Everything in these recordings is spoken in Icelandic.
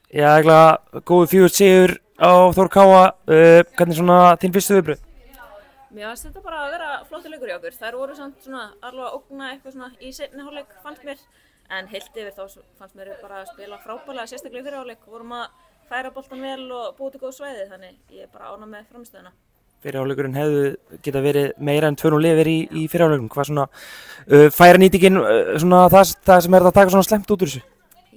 Já, eiginlega góðu 4 sigur á Þór Káa. Hvernig svona þín fyrstu viðbrögð? Mér fannst þetta bara að vera flottur leikur í okkur. Þær voru samt svona alveg að ógna eitthvað svona í seinni hálfleik fannst mér. En heilt yfir þá fannst mér bara að spila frábærlega, sérstaklega í fyrri hálfleik. Vorum að færa boltan vel og búið til góð svæði, þannig ég er bara ánægð með frammistöðuna. Fyrri hálfleikurinn hefði geta verið meira en 2-0 yfir í fyrri hálfleikum. Hvað svona færa nýtingin svona það sem er að taka svona slemmt út úr þessu?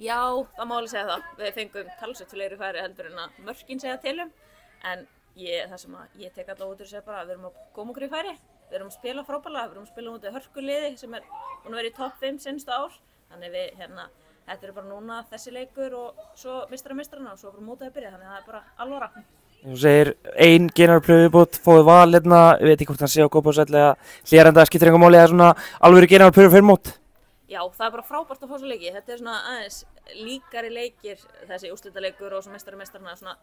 Já, það má alveg segja það. Við fengum talsvert fleiri færi heldur en að mörkin segja til en það sem ég tek alltaf út úr þessu er bara að við erum að koma okkur í færi. Við erum að spila frábærlega, við erum að spila mútið hörkuliði sem er búin að vera í topp 5 seinustu ár. Þannig þetta er bara núna þessi leikur og svo meistarana og svo bara mótið að byrja, þannig það er bara alvara. Þú segir ein generalpröfu viðbót, fóðu val hérna, ég veit ekki hvort hann sé á Kópavogsvelli eða Hlíðarenda, skiptir engu máli eða svona alvöru generalpröfu fyrir mót? Já, það er bara frábært að fá svo leiki. Þetta er svona aðeins líkari leikir, þessi úrslitaleikur og svo meistarana svona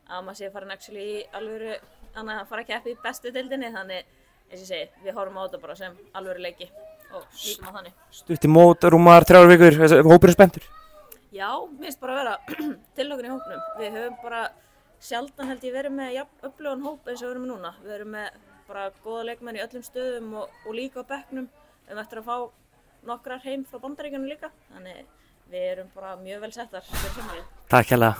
að maður sé farin actually í alvöru, þannig að fara að keppa í bestu deildinni, þannig eins og ég segi, við horfum á þetta bara sem alvöru leiki og nýtum á þannig. Stutt í mót, rúmar 3 vikur, hópurinn spenntur? Já, mér finnst bara að vera tilhlökkun í hópnum. Við höfum bara sjaldan held ég verið með jafn öflugan hóp eins og við erum með núna. Við erum með bara góða leikmenn í öllum stöðum og líka á bekknum. Við erum eftir að fá nokkrar heim frá Bandaríkjunum líka, þannig við erum bara mjög vel settar fyrir sumarið. Takk hérlega.